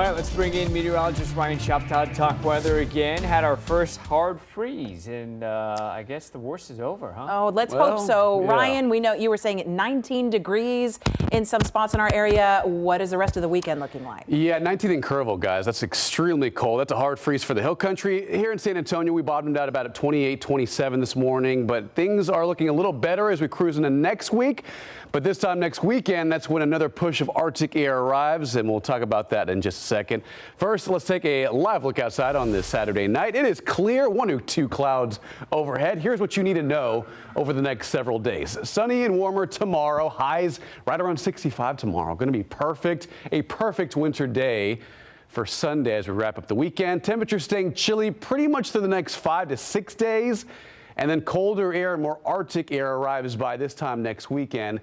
All right, let's bring in meteorologist Ryan Shoptaw to talk weather again. Had our first hard freeze, and I guess the worst is over, huh? Oh, let's hope so. Yeah. Ryan, we know you were saying 19 degrees in some spots in our area. What is the rest of the weekend looking like? Yeah, 19 in Kerrville, guys. That's extremely cold. That's a hard freeze for the hill country. Here in San Antonio, we bottomed out about at 28, 27 this morning, but things are looking a little better as we cruise into next week. But this time next weekend, that's when another push of Arctic air arrives, and we'll talk about that in just a second. First, let's take a live look outside on this Saturday night. It is clear, 1 or 2 clouds overhead. Here's what you need to know over the next several days. Sunny and warmer tomorrow, highs right around 65 tomorrow. Going to be perfect, a perfect winter day for Sunday as we wrap up the weekend. Temperatures staying chilly pretty much through the next 5 to 6 days. And then colder air and more Arctic air arrives by this time next weekend,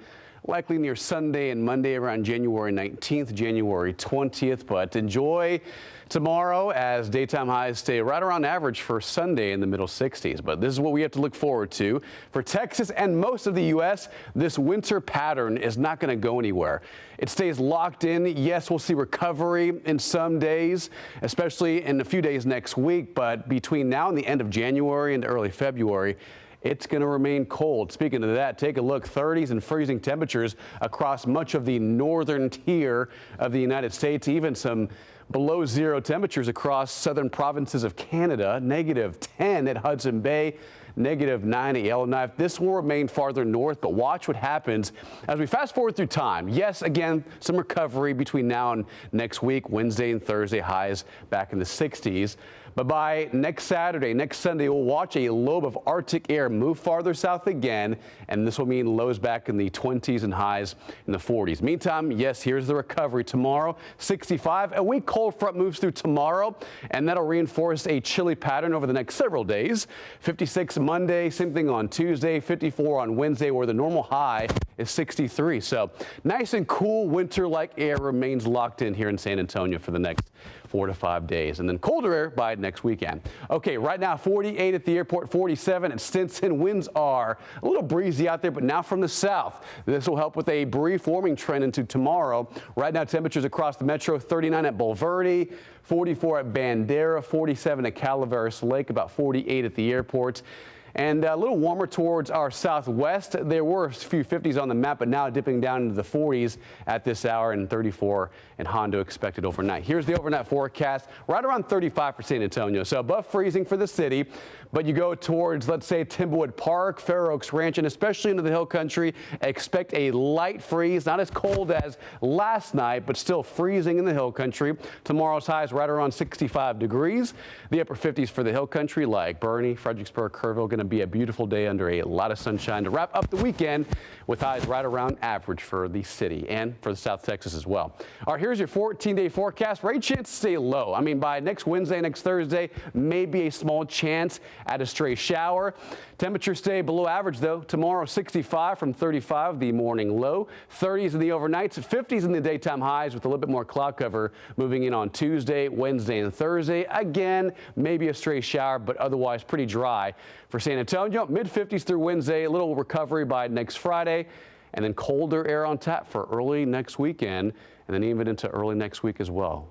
likely near Sunday and Monday around January 19th, January 20th. But enjoy tomorrow as daytime highs stay right around average for Sunday in the middle 60s. But this is what we have to look forward to. For Texas and most of the U.S., this winter pattern is not going to go anywhere. It stays locked in. Yes, we'll see recovery in some days, especially in a few days next week. But between now and the end of January and early February, it's going to remain cold. Speaking of that, take a look. 30s and freezing temperatures across much of the northern tier of the United States, even some below zero temperatures across southern provinces of Canada. -10 at Hudson Bay, -9 at Yellowknife. This will remain farther north, but watch what happens as we fast forward through time. Yes, again, some recovery between now and next week. Wednesday and Thursday highs back in the 60s. But by next Saturday, next Sunday, we'll watch a lobe of Arctic air move farther south again, and this will mean lows back in the 20s and highs in the 40s. Meantime, yes, here's the recovery tomorrow. 65. A weak cold front moves through tomorrow, and that'll reinforce a chilly pattern over the next several days. 56 Monday, same thing on Tuesday, 54 on Wednesday, where the normal high is 63. So nice and cool winter-like air remains locked in here in San Antonio for the next 4 to 5 days, and then colder air by next weekend. Okay, right now 48 at the airport, 47 at Stinson. Winds are a little breezy out there, but now from the south. This will help with a brief warming trend into tomorrow. Right now temperatures across the metro, 39 at Bulverde, 44 at Bandera, 47 at Calaveras Lake, about 48 at the airport. And a little warmer towards our southwest. There were a few 50s on the map, but now dipping down into the 40s at this hour, and 34 in Hondo expected overnight. Here's the overnight forecast, right around 35 for San Antonio, so above freezing for the city. But you go towards, let's say, Timberwood Park, Fair Oaks Ranch, and especially into the hill country, expect a light freeze, not as cold as last night, but still freezing in the hill country. Tomorrow's highs right around 65 degrees. The upper 50s for the hill country, like Bernie, Fredericksburg, Kerrville. Going to be a beautiful day under a lot of sunshine to wrap up the weekend with highs right around average for the city and for the South Texas as well. All right, here's your 14-day forecast. Rain chance stay low. I mean, by next Wednesday, next Thursday, maybe a small chance at a stray shower. Temperatures stay below average, though. Tomorrow, 65 from 35, the morning low. 30s in the overnights, 50s in the daytime highs with a little bit more cloud cover moving in on Tuesday, Wednesday, and Thursday. Again, maybe a stray shower, but otherwise pretty dry for San Antonio. Mid-50s through Wednesday, a little recovery by next Friday, and then colder air on tap for early next weekend, and then even into early next week as well.